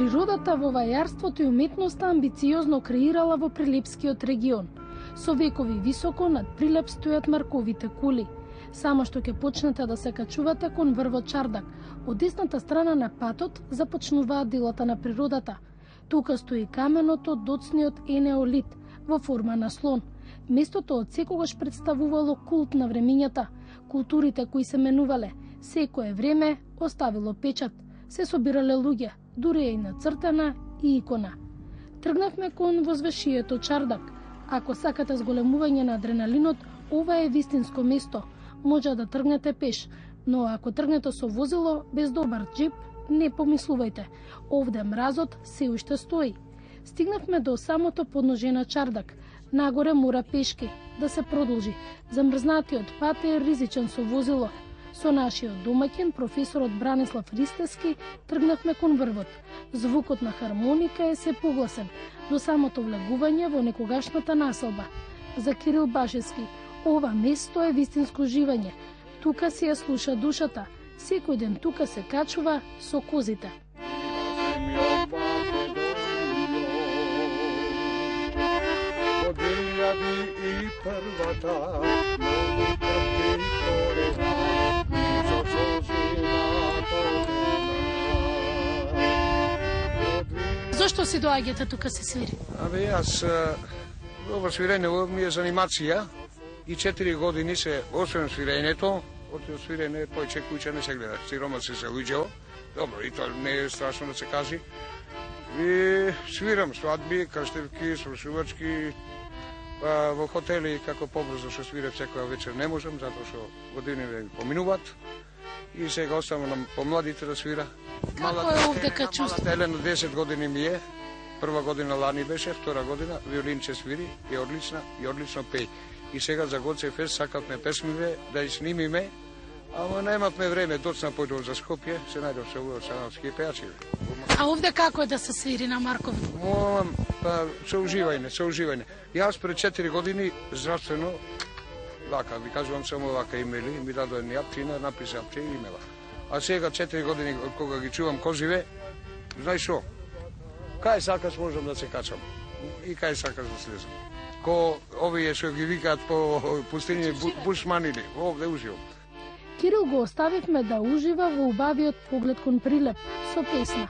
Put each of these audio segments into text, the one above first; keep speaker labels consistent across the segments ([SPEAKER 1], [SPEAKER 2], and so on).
[SPEAKER 1] Природата во вајарството и уметноста амбициозно креирала во Прилепскиот регион. Со векови високо над Прилеп стојат Марковите кули. Само што ќе почнете да се качувате кон врвот Чардак, од десната страна на патот започнуваат делата на природата. Тука стои каменото доцниот енеолит во форма на слон. Местото од секогаш представувало култ на времињата. Културите кои се менувале, секое време оставило печат. Се собирале луѓе, дури и нацртана и икона. Тргнавме кон возвишието Чардак. Ако сакате зголемување на адреналинот, ова е вистинско место. Може да тргнете пеш, но ако тргнете со возило без добар джип, не помислувајте. Овде мразот се уште стои. Стигнавме до самото подножие на Чардак. Нагоре мора пешки да се продолжи. Замрзнатиот пат е ризичен со возило. Со нашиот домаќин, професорот Бранислав Ристевски, тргнавме кон врвот. Звукот на хармоника е се погласен до самото влегување во некогашната населба. За Кирил Башевски, ова место е вистинско живење. Тука се ја слуша душата. Секој ден тука се качува со козите. Зошто си доаѓате тука се свири?
[SPEAKER 2] Јас ова свирење ми е занимација и 4 години се, освен свирењето, од свирење повеќе куќа не се гледа. Сирома се луѓето, добро, и тоа не е страшно да се кажи. И свирам свадби, крштевки, свршувачки, во хотели, како побрзо што свирам секоја вечер не можам, затоа што години ме поминуваат. И сега оставам помладите да свира.
[SPEAKER 1] Како е овдека чувство?
[SPEAKER 2] Елена 10 години ми е. Прва година лани беше, втора година виолинче свири и одлично пеј. И сега за Гоце Фест сакавме песмиве да снимиме, ама немавме време, доцна појдов за Скопје, се најдов се овој санатски пејачи.
[SPEAKER 1] А овде како е да се свири на Марков?
[SPEAKER 2] Со уживање. Јас пред 4 години здравствено, вака, ви кажувам само вака имели, ми дадо една јапчина, написа јапче и имела. А сега 4 години од кога ги чувам козиве, знај шо? Кај сакаш можам да се качам и кај сакаш да слезам. Ко овие што ги викаат по пустини бушманини, овде уживам.
[SPEAKER 1] Кирил го оставивме да ужива во убавиот поглед кон Прилеп со песна.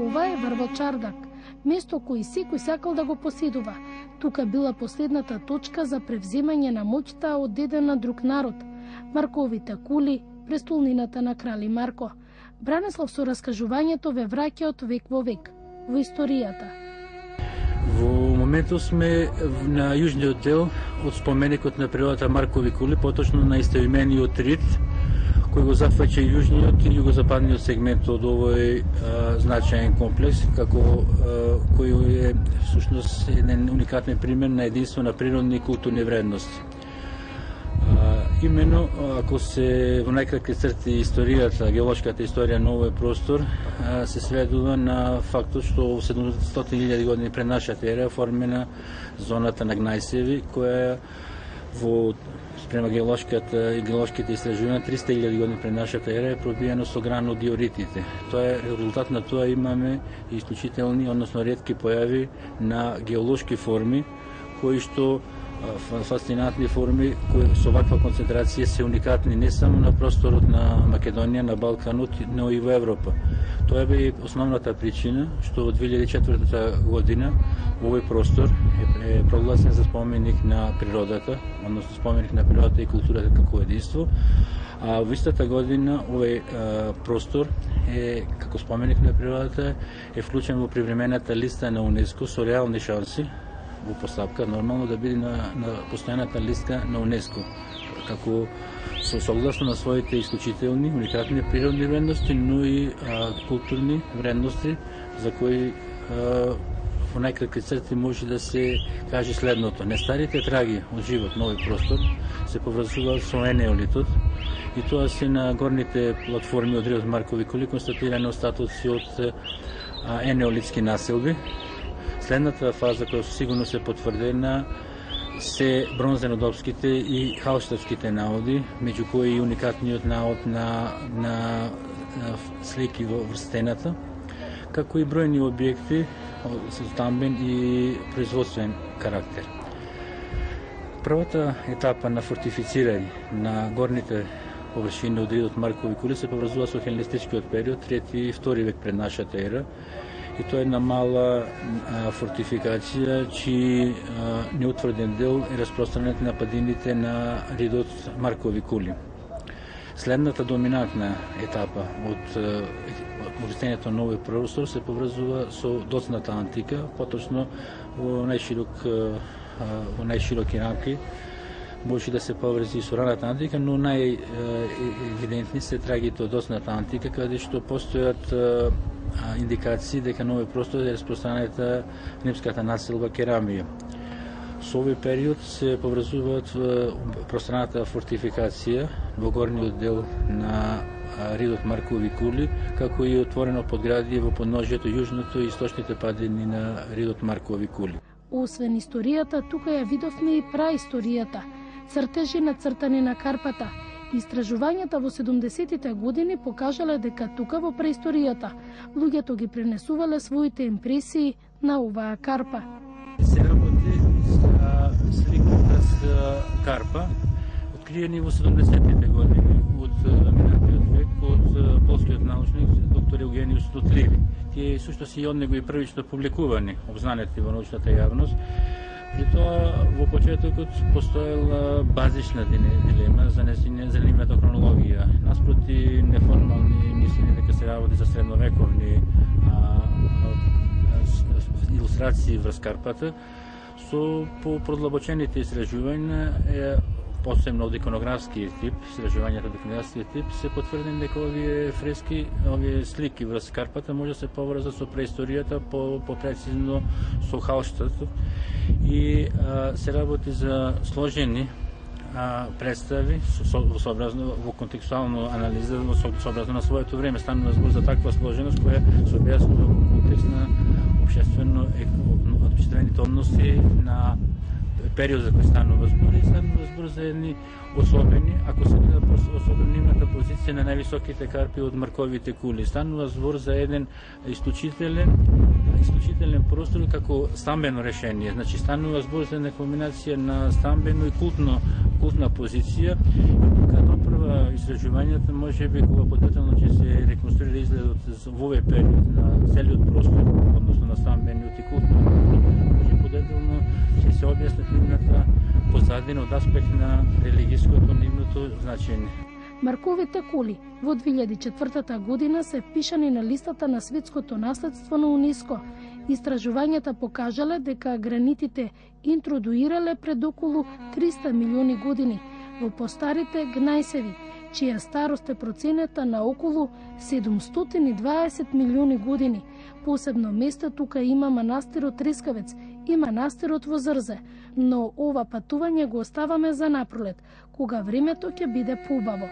[SPEAKER 1] Ова е врвот Чардак, место кој секој сакал да го поседува. Тука била последната точка за превземање на моќта од еден на друг народ. Марковите кули, престолнината на крали Марко. Бранислав со раскажувањето ве враќа од век во век, во историјата.
[SPEAKER 3] Во моментот сме на јужниот дел од споменикот на природата Маркови кули, поточно на истоимениот рид, кој го зафаќа јужниот и југозападниот сегмент од овој значаен комплекс, кој е всушност еден уникатен пример на единство на природни и културни вредности. Именно, ако се во најкратки црти историјата, геолошката историја на овој простор, се сведува на фактот што 700.000 години пред нашата ера оформена зоната на Гнајсеви, која во спрема геолошките истражувања 300.000 години пред нашата ера е пробиено со грано диоритите. Тоа е резултат на тоа имаме исклучителни, односно ретки појави на геолошки форми кои што фасцинантни форми кои со ваква концентрација се уникатни не само на просторот на Македонија, на Балканот, но и во Европа. Тоа е основната причина што во 2004 година овој простор е прогласен за споменик на природата, односно споменик на природата и културата како единство. А во истата година овој простор е како споменик на природата е вклучен во привремената листа на УНЕСКО со реални шанси во постапка нормално да биде на постојаната листа на УНЕСКО, како согласно на своите исклучителни, уникатни природни вредности, но и културни вредности за кои во најкратки црти може да се каже следното. Нестарите траги од живот на овој простор се поврзуваат со енеолитот и тоа се на горните платформи од ридот Маркови кули констатирани остатоци од енеолитски населби. Следната фаза која сигурно се потврдена се бронзенодопските и халштадските наоди, меѓу кои и уникатниот наод на слики во стената, како и бројни објекти со стамбен и производствен карактер. Првата етапа на фортифицирање на горните површини од ридот Маркови кули се поврзува со хеленистичкиот период, 3 и 2 век пред нашата ера, и тоа е една мала фортификација, чиј неутврден дел е распространет на падините на ридот Маркови кули. Следната доминантна етапа од обистењето на овој простор се поврзува со доцната антика, поточно во најшироки рамки може да се поврзи со раната антика, но најевидентни се трагите од доцната антика, каде што постојат индикации дека на овој простор е распространета немската населба керамија. Со овој период се поврзуваат пространата фортификација во горниот дел на ридот Маркови кули, како и отворено подградие во подножјето јужното и источните падини на ридот Маркови кули.
[SPEAKER 1] Освен историјата, тука ја видовме и праисторијата, цртежи нацртани на карпата. Истражувањата во 70-тите години покажале дека тука во преисторијата луѓето ги пренесувале своите импресии на оваа карпа.
[SPEAKER 3] Се работи слики за карпа, откриени во 70-тите години од минатиот век од полскиот научник доктор Евгениус Тутливи. Тие сушто си од него и првично публикувани, обзнанети во научната јавност. При тоа во почетокот постоела базична дилема за незанимата хронологија. Наспроти неформални мислења дека се работи за средновековни илустрации врз карпата, со по продлабочените истражувања, посебно од иконографски тип, истражувањата од иконографски тип, се потврдени дека овие фрески, овие слики врз карпата може да се поврзат со преисторијата, попрецизно со Халштад, и се работи за сложени представи во контекстуална анализа сообразно на своето време. Станува збор за таква сложеност која се објаснува во контекст на обществените односи на период за кој станува збор, и станува збор за едни особени, ако се гледа особената позиција на највисоките карпи од Марковите кули. Станува збор за еден исклучителен простор како стамбено решение. Значи станува збор за една комбинација на стамбено и култна позиција. Тука допрва истражувањата, можеби кога подетално ќе се реконструира изгледот во овој период на целиот простор, односно на стамбениот и култно, може подетално ќе се објаснат нивната позадина од аспект на религиското нивното значење.
[SPEAKER 1] Марковите кули во 2004 година се впишани на листата на светското наследство на УНЕСКО. Истражувањата покажале дека гранитите интродуирале пред околу 300 милиони години во постарите гнајсеви, чија старост е проценета на околу 720 милиони години. Посебно место тука има манастирот Трескавец и манастирот во Зрзе, но ова патување го оставаме за напролет, кога времето ќе биде поубаво.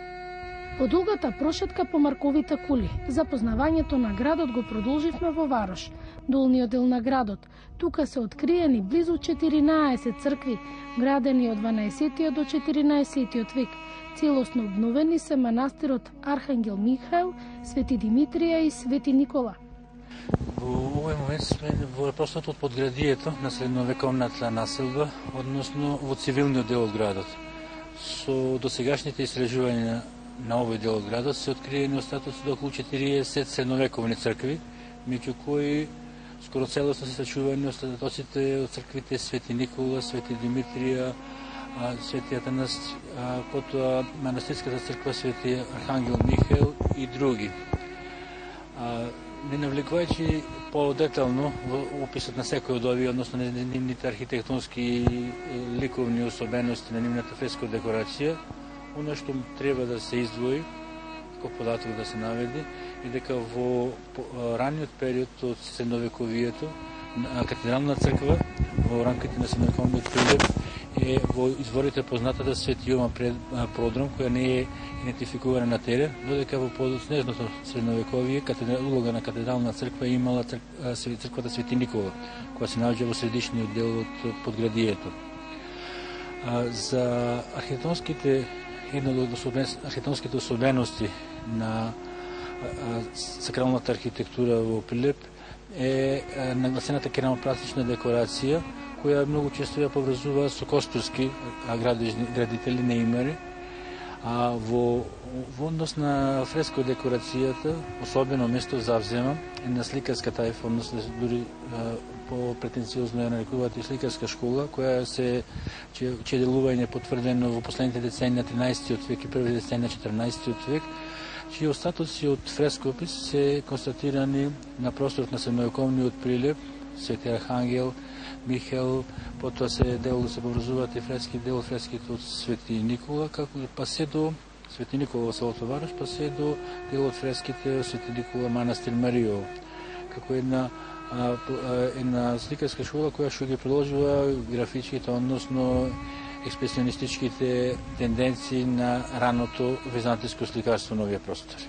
[SPEAKER 1] По долгата прошетка по Марковите кули, запознавањето на градот го продолживме во Варош, долниот дел на градот. Тука се откриени близу 14 цркви, градени од 12 до 14 век. Целосно обновени се манастирот Архангел Михаил, Свети Димитрија и Свети Никола.
[SPEAKER 3] Во овој момент сме во просторот од подградието на средновековната населба, односно во цивилниот дел од градот. Со досегашните истражувања на овој дел од градот се откриени остатоци до околу 40 средновековни цркви, меѓу кои скоро целосно се сачувани остатоците од црквите Свети Никола, Свети Димитрија, Свети Атанас, потоа манастирската црква Свети Архангел Михаил и други. Не навлекувајќи по-детално во описот на секој од овие, односно нивните архитектонски и ликовни особености на нивната фреска декорација, оно што треба да се издвои, како податок да се наведе, е дека во раниот период од средновековието катедрална црква во рамките на средновековниот Прилеп е во изворите познатата Свети Јован продром, која не е идентификувана на терен, додека во подоснежното средновековие улога на катедрална црква имала црквата Свети Никола, која се наоѓа во средишниот дел од подградието. За една од архитектонските особености на сакралната архитектура во Прилеп е нагласената керамопластична декорација, која многу често ја поврзува со костурски градители, неимари. Во однос на фреско декорацијата, особено место завзема една сликарската ефорност, дури по-претенциозно ја нарекуваат и сликарска школа, чие делување е потврдено во последните децени на 13-тиот век и први децени на 14-тиот век, чии остатоци од фрескопис се констатирани на просторот на средновековниот Прилеп, Свети Архангел, Михел, потоа се поврзуваат и фреските од Свети Никола, па се до Свети Никола во селото Вараш, па се до дел од фреските од Свети Никола манастир Мариово, како една сликарска школа која што ги приложува графичките, односно експресионистичките тенденции на раното византиско сликарство на овие простори.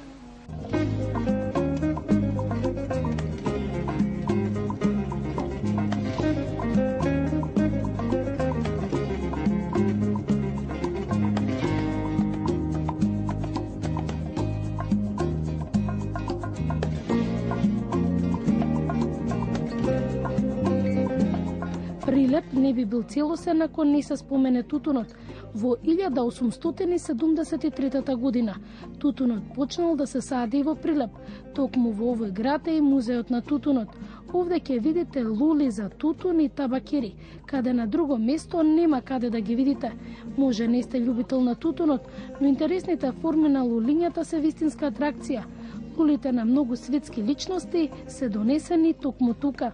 [SPEAKER 1] Прилеп не би бил целосен ако не се спомене тутунот. Во 1873 година тутунот почнал да се сади во Прилеп. Токму во овој град е и музеот на тутунот. Овде ќе видите лули за тутун и табакери, каде на друго место нема каде да ги видите. Може не сте љубител на тутунот, но интересните форми на лулињата се вистинска атракција. Лулите на многу светски личности се донесени токму тука.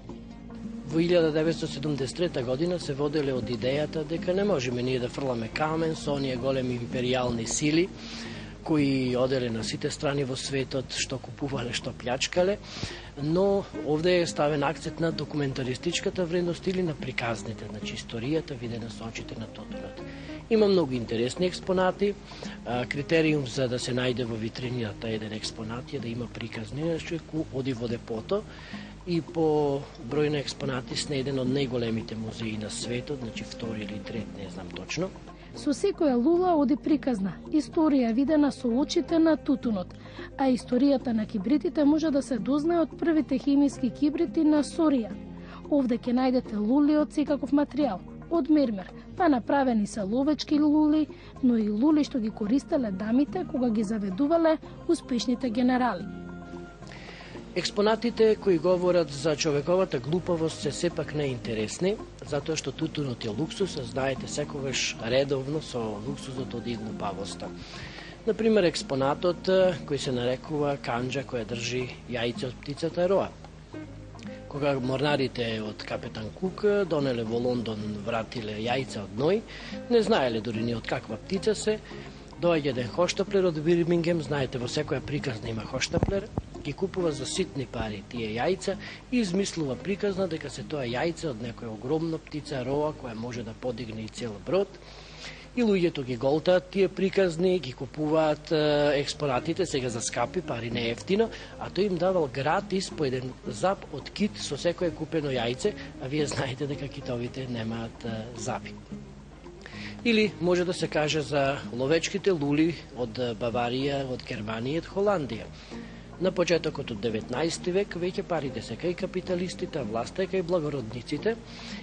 [SPEAKER 4] Во 1973 година се воделе од идејата дека не можеме ние да фрламе камен со оние големи империјални сили кои оделе на сите страни во светот, што купувале, што плячкале, но овде е ставен акцент на документаристичката вредност или на приказните, значи историјата видена со очите на тутунот. Има многу интересни експонати. Критериум за да се најде во витрината еден експонат е да има приказни, значи оди во депото и по број на експонати сне еден од најголемите музеи на светот, значи втори или трет, не знам точно.
[SPEAKER 1] Со секоја лула оди приказна, историја видена со очите на тутунот, а историјата на кибритите може да се дознае од првите хемиски кибрити на Сорија. Овде ќе најдете лули од секаков материјал, од мермер, па направени се ловечки лули, но и лули што ги користеле дамите кога ги заведувале успешните генерали.
[SPEAKER 4] Експонатите кои говорат за човековата глупавост се сепак неинтересни, затоа што тутунот е луксус, а знаете секогаш редовно со луксузот оди глупавоста. Например, експонатот кој се нарекува канџа која држи јајце од птицата роа. Кога морнарите од капетан Кук донеле во Лондон, вратиле јајца од Ној, не знаеле дури ни од каква птица се, доаѓа еден хоштаплер од Бирмингем, знаете во секоја приказна има хоштаплер, ги купува за ситни пари тие јајца и измислува приказна дека се тоа јајце од некоја огромна птица роа која може да подигне и цел брод. И луѓето ги голтаат тие приказни, ги купуваат експонатите сега за скапи пари, не ефтино, а тој им давал гратис по еден зап од кит со секое купено јајце, а вие знаете дека китовите немаат запи. Или може да се каже за ловечките лули од Баварија, од Германија, од Холандија. На почетокот од 19 век веќе парите се кај капиталистите, власта е кај благородниците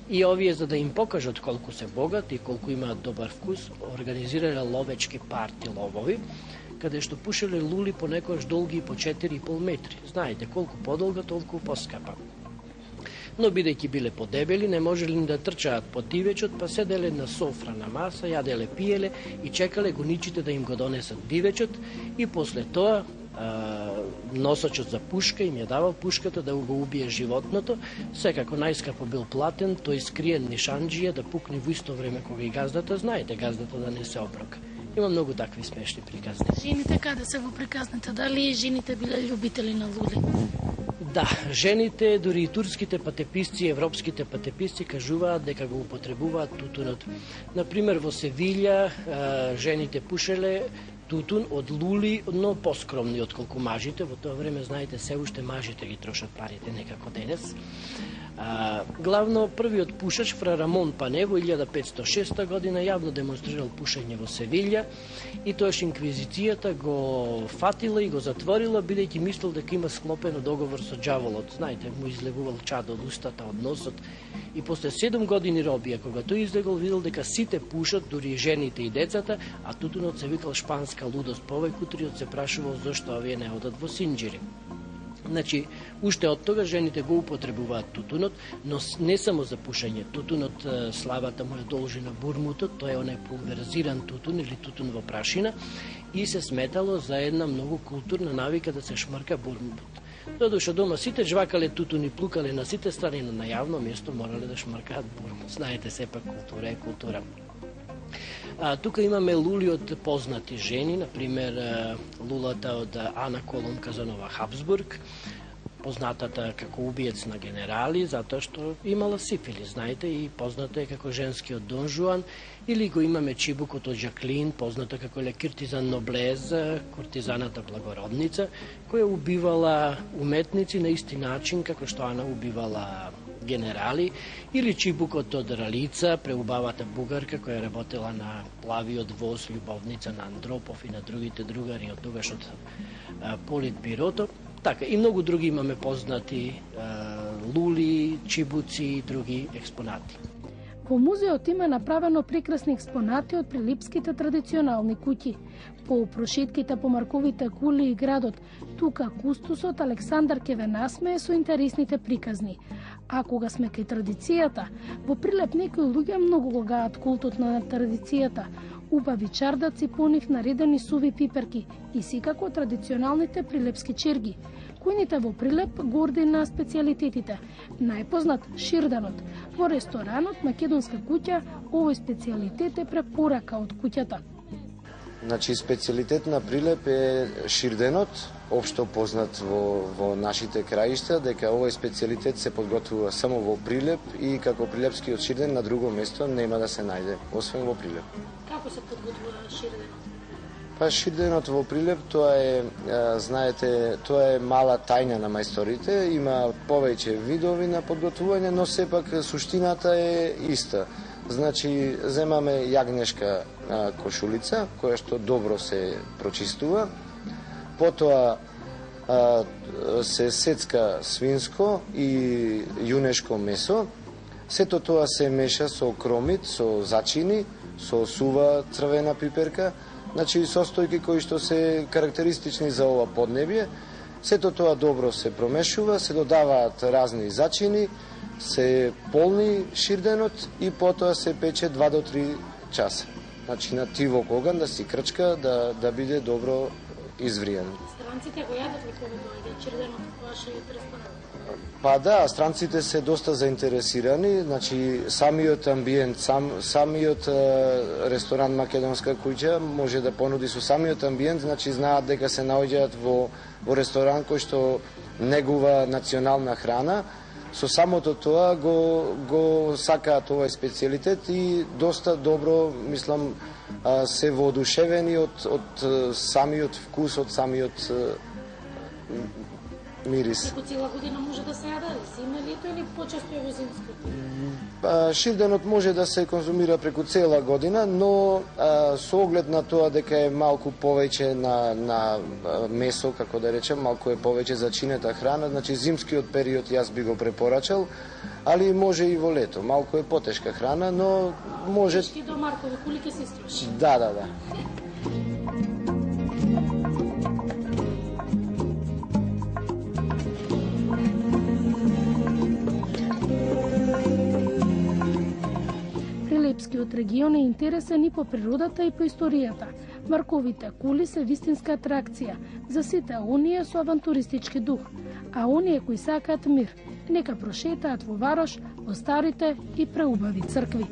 [SPEAKER 4] и овие за да им покажат колку се богати и колку имаат добар вкус, организирале ловечки парти ловови, каде што пушеле лули понекогаш долги по 4,5 метри. Знаете, колку подолга, толку поскапа. Но бидејќи биле подебели, не можеле ни да трчаат по дивечот, па седеле на софра на маса, јаделе, пиеле и чекале гоничите да им го донесат дивечот и после тоа носачот за пушка им ја давал пушката да го убие животното, секако најскапо бил платен, тој скриен нишанџија да пукне во исто време кога и газдата, знаете, газдата да не се оброка. Има многу такви смешни приказни.
[SPEAKER 1] Жените каде се во приказните? Дали жените биле љубители на лули?
[SPEAKER 4] Да, жените, дури и турските патеписци, европските патеписци кажуваат дека го употребуваат тутунот. Например, во Севилја жените пушеле тутун од лули, но поскромни отколку мажите. Во тоа време, знаете, се уште мажите ги трошат парите некако денес. Главно, првиот пушач, фра Рамон Пане, во 1506 година јавно демонстрирал пушење во Севилја и тоаш инквизицијата го фатила и го затворила, бидејќи мислил дека има склопено договор со џаволот. Знаете, му излегувал чад од устата, од носот. И после 7 години робија, кога тој излегол, видел дека сите пушат, дури и жените и децата, а тутунот се викал шпанска лудост. Повеќе утриот се прашувал зошто овие не одат во Синџири. Значи, уште од тога жените го употребуваат тутунот, но не само за пушење. Тутунот, славата му е должи на бурмутот, тоа е онај пулверизиран тутун или тутун во прашина и се сметало за една многу културна навика да се шмрка бурмутот. Додуша дома сите жвакале тутун и плукале на сите страни, но на јавно место морале да шмркаат бурмут. Знаете, сепак култура е култура. Тука имаме лули од познати жени, например лулата од Ана Колум Казанова Хабсбург, познатата како убиец на генерали, затоа што имала сифилис, знаете, и позната е како женскиот Дон Жуан, или го имаме чибукот од Жаклин, позната како ле киртизан Ноблез, куртизаната благородница, која убивала уметници на исти начин како што Ана убивала генерали, или чибукот од Ралица, преубавата бугарка која работела на плавиот воз, љубовница на Андропов и на другите другари од тогашното Политбирото. Така, и многу други имаме познати лули, чибуци и други експонати.
[SPEAKER 1] Во музеот има направено прекрасни експонати од прилипските традиционални куќи. По прошетките по Марковите кули и градот, тука кустусот Александар ќе ве насмее со интересните приказни. А кога сме кај традицијата, во Прилеп некои луѓе многу го гаат култот на традицијата. Убави чардаци по нив наредени суви пиперки и секако традиционалните прилепски черги. Кујните во Прилеп горди на специјалитетите. Најпознат ширденот. Во ресторанот Македонска куќа овој специјалитет е препорака од куќата.
[SPEAKER 5] Значи, специјалитет на Прилеп е ширденот, општо познат во нашите краишта, дека овој специјалитет се подготвува само во Прилеп и како прилепскиот ширден на друго место нема да се најде, освен во Прилеп.
[SPEAKER 1] Како се подготвува ширденот?
[SPEAKER 5] Па ширденот во Прилеп, тоа е, знаете, тоа е мала тајна на мајсторите, има повеќе видови на подготвување, но сепак суштината е иста. Значи, земаме јагнешка кошулица, која што добро се прочистува, потоа се сецка свинско и јунешко месо, сето тоа се меша со кромит, со зачини, со сува црвена пиперка, значи состојки кои што се карактеристични за ова поднебје. Сето тоа добро се промешува, се додаваат разни зачини, се полни ширденот и потоа се пече 2 до 3 часа. Значи на тивок оган да си крчка, да биде добро извриен.
[SPEAKER 1] Странците го јадат ли кога дојде ширденот во вашиот ресторант?
[SPEAKER 5] Па да, странците се доста заинтересирани, значи самиот амбиент, самиот ресторан Македонска куќа може да понуди со самиот амбиент, значи знаат дека се наоѓаат во ресторан кој што негува национална храна. Со самото тоа го сакаат овој специјалитет и доста добро, мислам, се воодушевени од самиот вкус, од самиот мирис.
[SPEAKER 1] Како цела година може да се јаде, зима, лето или почесто е во зимското?
[SPEAKER 5] Ширденот може да се конзумира преку цела година, но со оглед на тоа дека е малку повеќе на месо, како да речем, малку е повеќе за чинета храна, значи зимскиот период јас би го препорачал, али може и во лето. Малку е потешка храна, но може...
[SPEAKER 1] Ти до Маркови кули ке се истроши?
[SPEAKER 5] Да.
[SPEAKER 1] Прилепскиот регион е интересен и по природата и по историјата. Марковите кули се вистинска атракција за сите оние со авантуристички дух, а оние кои сакаат мир, нека прошетаат во Варош, во старите и преубави цркви.